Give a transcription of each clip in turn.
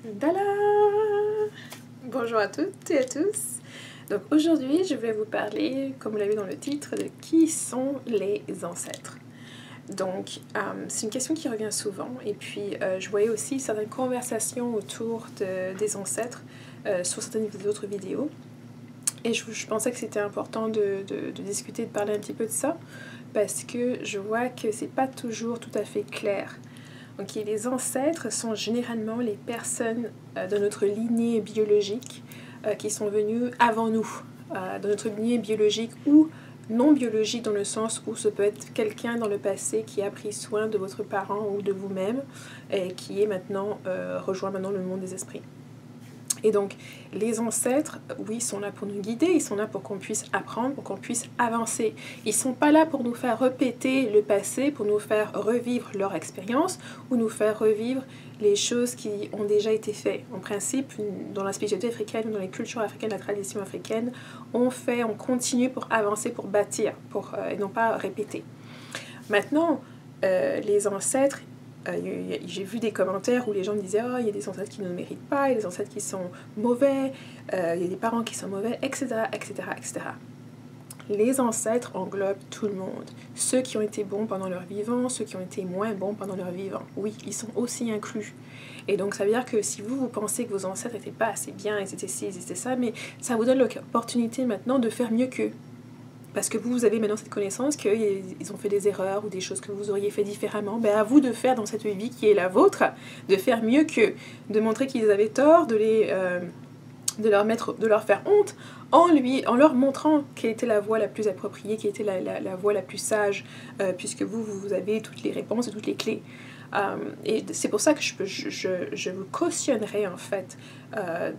Tada! Bonjour à toutes et à tous. Donc aujourd'hui, je vais vous parler, comme vous l'avez dans le titre, de qui sont les ancêtres. Donc, c'est une question qui revient souvent. Et puis, je voyais aussi certaines conversations autour des ancêtres sur certaines autres vidéos. Et je pensais que c'était important de discuter, de parler un petit peu de ça, parce que je vois que c'est pas toujours tout à fait clair. Donc, les ancêtres sont généralement les personnes de notre lignée biologique qui sont venues avant nous, dans notre lignée biologique ou non biologique, dans le sens où ce peut être quelqu'un dans le passé qui a pris soin de votre parent ou de vous-même et qui est maintenant rejoint maintenant le monde des esprits. Et donc, les ancêtres, oui, sont là pour nous guider, ils sont là pour qu'on puisse apprendre, pour qu'on puisse avancer. Ils ne sont pas là pour nous faire répéter le passé, pour nous faire revivre leur expérience ou nous faire revivre les choses qui ont déjà été faites. En principe, dans la spiritualité africaine, dans les cultures africaines, la tradition africaine, on continue pour avancer, pour bâtir, et non pas répéter. Maintenant, les ancêtres, j'ai vu des commentaires où les gens me disaient « Oh, il y a des ancêtres qui ne méritent pas, il y a des ancêtres qui sont mauvais, il y a des parents qui sont mauvais, etc. etc. etc. » Les ancêtres englobent tout le monde. Ceux qui ont été bons pendant leur vivant, ceux qui ont été moins bons pendant leur vivant. Oui, ils sont aussi inclus. Et donc, ça veut dire que si vous pensez que vos ancêtres n'étaient pas assez bien, ils étaient ci, ils étaient ça, mais ça vous donne l'opportunité maintenant de faire mieux qu'eux. Parce que vous avez maintenant cette connaissance qu'ils ont fait des erreurs ou des choses que vous auriez fait différemment, ben à vous de faire dans cette vie qui est la vôtre, de faire mieux qu'eux, de montrer qu'ils avaient tort, de leur faire honte, en leur montrant quelle était la voie la plus appropriée, quelle était la voie la plus sage, puisque vous avez toutes les réponses et toutes les clés. Et c'est pour ça que je vous cautionnerais en fait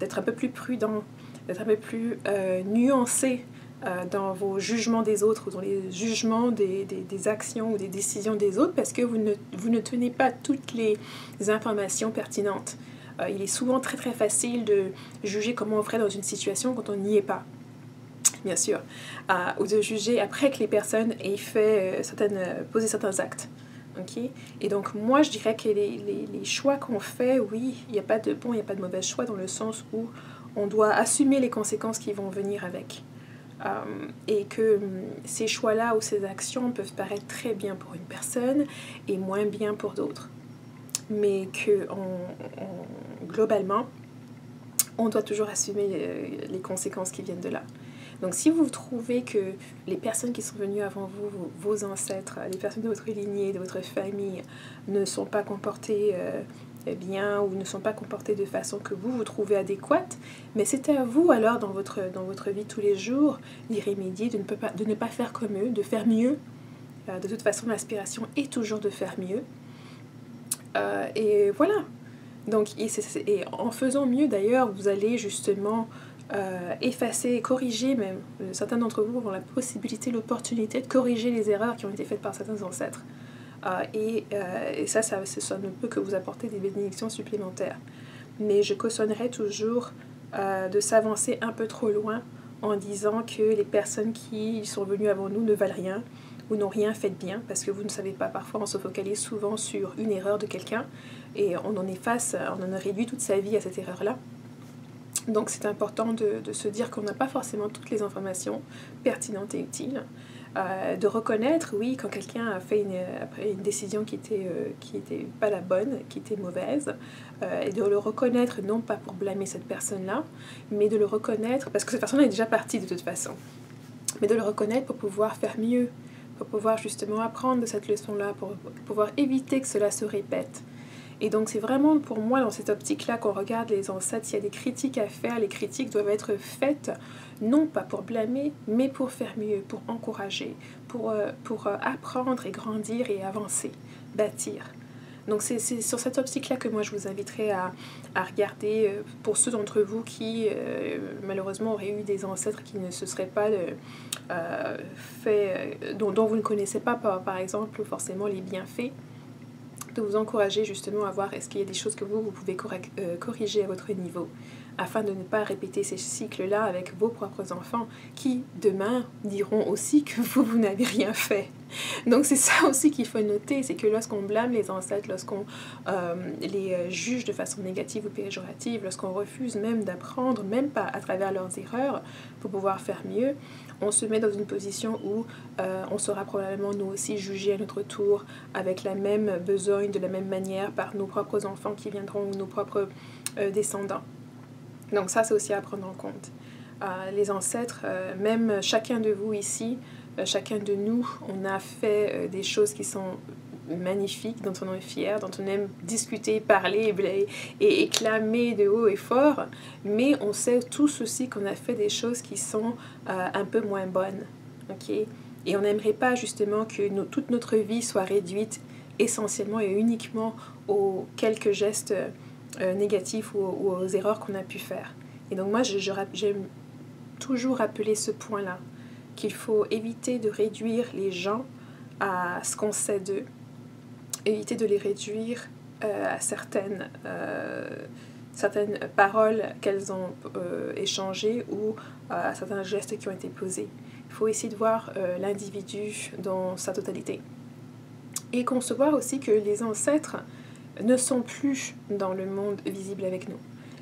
d'être un peu plus prudent, d'être un peu plus nuancé dans vos jugements des autres ou dans les jugements des actions ou des décisions des autres, parce que vous ne tenez pas toutes les informations pertinentes. Il est souvent très très facile de juger comment on ferait dans une situation quand on n'y est pas, bien sûr, ou de juger après que les personnes aient posé certains actes. Okay? Et donc moi je dirais que les choix qu'on fait, oui, il n'y a pas de bon, il n'y a pas de mauvais choix, dans le sens où on doit assumer les conséquences qui vont venir avec. Et que ces choix-là ou ces actions peuvent paraître très bien pour une personne et moins bien pour d'autres. Mais que globalement, on doit toujours assumer les conséquences qui viennent de là. Donc si vous trouvez que les personnes qui sont venues avant vous, vos ancêtres, les personnes de votre lignée, de votre famille, ne sont pas comportées bien ou ne sont pas comportés de façon que vous trouvez adéquate, mais c'est à vous alors dans votre vie tous les jours d'y remédier, de ne pas faire comme eux, de faire mieux. De toute façon, l'aspiration est toujours de faire mieux. Et voilà. Donc, et en faisant mieux d'ailleurs, vous allez justement effacer, corriger même. Certains d'entre vous auront la possibilité, l'opportunité de corriger les erreurs qui ont été faites par certains ancêtres. Et ça ne peut que vous apporter des bénédictions supplémentaires. Mais je cautionnerais toujours de s'avancer un peu trop loin en disant que les personnes qui sont venues avant nous ne valent rien ou n'ont rien fait de bien, parce que vous ne savez pas, parfois on se focalise souvent sur une erreur de quelqu'un et on en a réduit toute sa vie à cette erreur-là. Donc c'est important de se dire qu'on n'a pas forcément toutes les informations pertinentes et utiles. De reconnaître, oui, quand quelqu'un a fait une décision qui était pas la bonne, qui était mauvaise, et de le reconnaître, non pas pour blâmer cette personne-là, mais de le reconnaître, parce que cette personne est déjà partie de toute façon, mais de le reconnaître pour pouvoir faire mieux, pour pouvoir justement apprendre de cette leçon-là, pour pouvoir éviter que cela se répète. Et donc c'est vraiment pour moi dans cette optique-là qu'on regarde les ancêtres. S'il y a des critiques à faire, les critiques doivent être faites non pas pour blâmer, mais pour faire mieux, pour encourager, pour apprendre et grandir et avancer, bâtir. Donc c'est sur cette optique-là que moi je vous inviterai à regarder pour ceux d'entre vous qui malheureusement auraient eu des ancêtres qui ne se seraient pas dont vous ne connaissez pas par exemple forcément les bienfaits, de vous encourager justement à voir est-ce qu'il y a des choses que vous pouvez corriger à votre niveau, afin de ne pas répéter ces cycles-là avec vos propres enfants qui, demain, diront aussi que vous n'avez rien fait. Donc c'est ça aussi qu'il faut noter, c'est que lorsqu'on blâme les ancêtres, lorsqu'on les juge de façon négative ou péjorative, lorsqu'on refuse même d'apprendre, même pas à travers leurs erreurs, pour pouvoir faire mieux, on se met dans une position où on sera probablement nous aussi jugés à notre tour avec la même besogne, de la même manière par nos propres enfants qui viendront ou nos propres descendants. Donc ça c'est aussi à prendre en compte. Les ancêtres, même chacun de vous ici, chacun de nous, on a fait des choses qui sont magnifiques, dont on est fier, dont on aime discuter, parler et clamer de haut et fort, mais on sait tous aussi qu'on a fait des choses qui sont un peu moins bonnes, ok? Et on n'aimerait pas justement que toute notre vie soit réduite essentiellement et uniquement aux quelques gestes négatifs ou aux erreurs qu'on a pu faire. Et donc moi, j'aime toujours rappeler ce point-là, qu'il faut éviter de réduire les gens à ce qu'on sait d'eux, éviter de les réduire à certaines paroles qu'elles ont échangées ou à certains gestes qui ont été posés. Il faut essayer de voir l'individu dans sa totalité. Et concevoir aussi que les ancêtres ne sont plus dans le monde visible avec nous.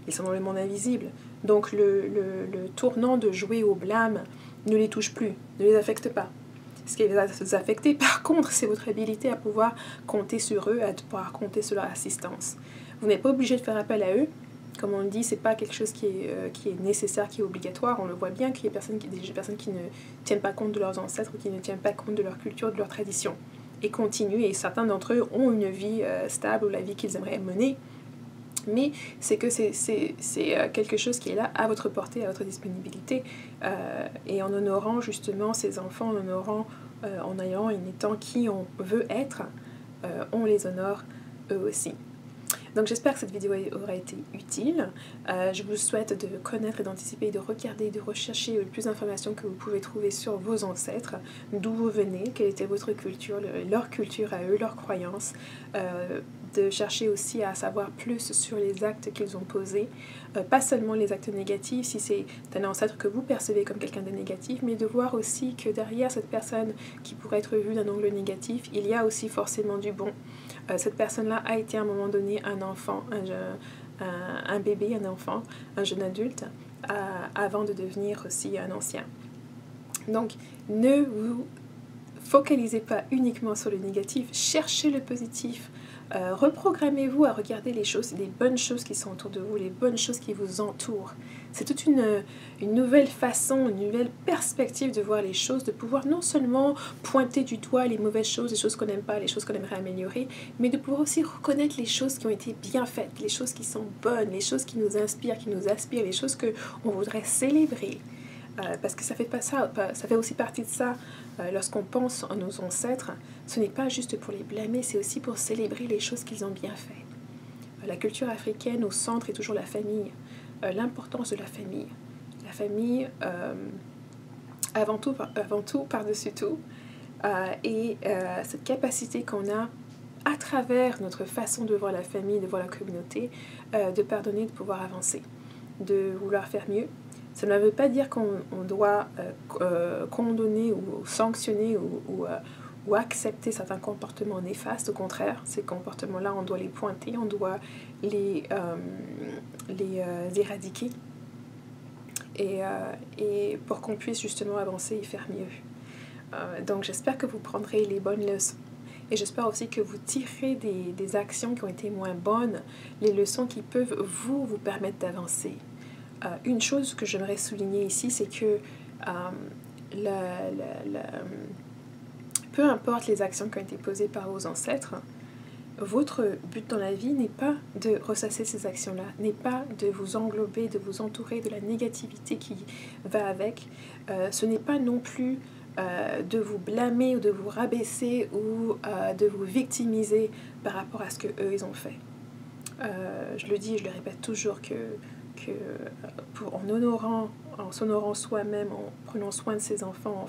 Ils sont dans le monde invisible. Donc le tournant de jouer au blâme ne les touche plus, ne les affecte pas. Ce qui va les affecter, par contre, c'est votre habilité à pouvoir compter sur eux, à pouvoir compter sur leur assistance. Vous n'êtes pas obligé de faire appel à eux. Comme on le dit, c'est pas quelque chose qui est nécessaire, qui est obligatoire. On le voit bien qu'il y a des personnes qui ne tiennent pas compte de leurs ancêtres ou qui ne tiennent pas compte de leur culture, de leur tradition. Et continuent, et certains d'entre eux ont une vie stable ou la vie qu'ils aimeraient mener. Mais c'est que c'est quelque chose qui est là à votre portée, à votre disponibilité. Et en honorant justement ces enfants, en ayant et en étant qui on veut être, on les honore eux aussi. Donc j'espère que cette vidéo aura été utile. Je vous souhaite de connaître et d'anticiper, de regarder, de rechercher le plus d'informations que vous pouvez trouver sur vos ancêtres, d'où vous venez, quelle était votre culture, leur culture à eux, leurs croyances, de chercher aussi à savoir plus sur les actes qu'ils ont posés, pas seulement les actes négatifs, si c'est un ancêtre que vous percevez comme quelqu'un de négatif, mais de voir aussi que derrière cette personne qui pourrait être vue d'un angle négatif, il y a aussi forcément du bon. Cette personne-là a été à un moment donné un enfant, un bébé, un enfant, un jeune adulte, avant de devenir aussi un ancien. Donc, ne vous focalisez pas uniquement sur le négatif, cherchez le positif. Reprogrammez-vous à regarder les choses, les bonnes choses qui sont autour de vous, les bonnes choses qui vous entourent. C'est toute une nouvelle façon, une nouvelle perspective de voir les choses, de pouvoir non seulement pointer du doigt les mauvaises choses, les choses qu'on n'aime pas, les choses qu'on aimerait améliorer, mais de pouvoir aussi reconnaître les choses qui ont été bien faites, les choses qui sont bonnes, les choses qui nous inspirent, qui nous aspirent, les choses qu'on voudrait célébrer. Parce que ça fait aussi partie de ça. Lorsqu'on pense à nos ancêtres, ce n'est pas juste pour les blâmer, c'est aussi pour célébrer les choses qu'ils ont bien fait. La culture africaine, au centre, est toujours la famille. L'importance de la famille. La famille, avant tout, par-dessus tout. Et cette capacité qu'on a, à travers notre façon de voir la famille, de voir la communauté, de pardonner, de pouvoir avancer, de vouloir faire mieux. Ça ne veut pas dire qu'on doit condamner ou sanctionner ou accepter certains comportements néfastes. Au contraire, ces comportements-là, on doit les pointer, on doit les éradiquer. Et pour qu'on puisse justement avancer et faire mieux. Donc j'espère que vous prendrez les bonnes leçons. Et j'espère aussi que vous tirerez des actions qui ont été moins bonnes, les leçons qui peuvent vous permettre d'avancer. Une chose que j'aimerais souligner ici, c'est que peu importe les actions qui ont été posées par vos ancêtres, votre but dans la vie n'est pas de ressasser ces actions-là, n'est pas de vous englober, de vous entourer de la négativité qui va avec. Ce n'est pas non plus de vous blâmer ou de vous rabaisser ou de vous victimiser par rapport à ce qu'eux, ils ont fait. Je le dis et je le répète toujours que en s'honorant soi-même, en prenant soin de ses enfants,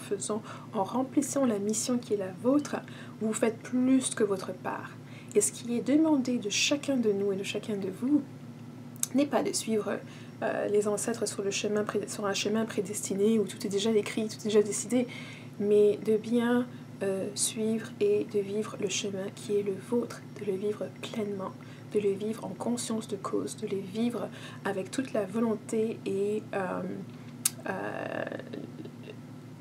en remplissant la mission qui est la vôtre, vous faites plus que votre part. Et ce qui est demandé de chacun de nous et de chacun de vous n'est pas de suivre les ancêtres sur un chemin prédestiné où tout est déjà écrit, tout est déjà décidé, mais de bien suivre et de vivre le chemin qui est le vôtre, de le vivre pleinement, de le vivre en conscience de cause, de le vivre avec toute la volonté et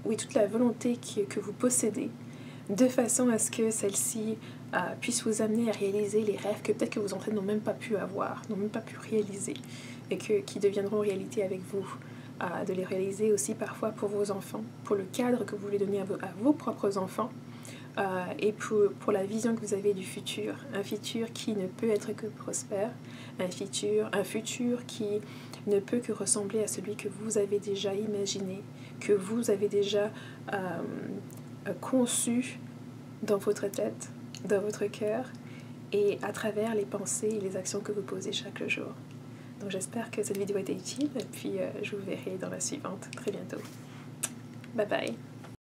oui, toute la volonté que vous possédez, de façon à ce que celle-ci puisse vous amener à réaliser les rêves que peut-être que vos enfants n'ont même pas pu avoir, n'ont même pas pu réaliser, et qui deviendront réalité avec vous. De les réaliser aussi parfois pour vos enfants, pour le cadre que vous voulez donner à vos propres enfants, et pour la vision que vous avez du futur, un futur qui ne peut être que prospère, un futur qui ne peut que ressembler à celui que vous avez déjà imaginé, que vous avez déjà conçu dans votre tête, dans votre cœur, et à travers les pensées et les actions que vous posez chaque jour. Donc j'espère que cette vidéo a été utile, et puis je vous verrai dans la suivante très bientôt. Bye bye!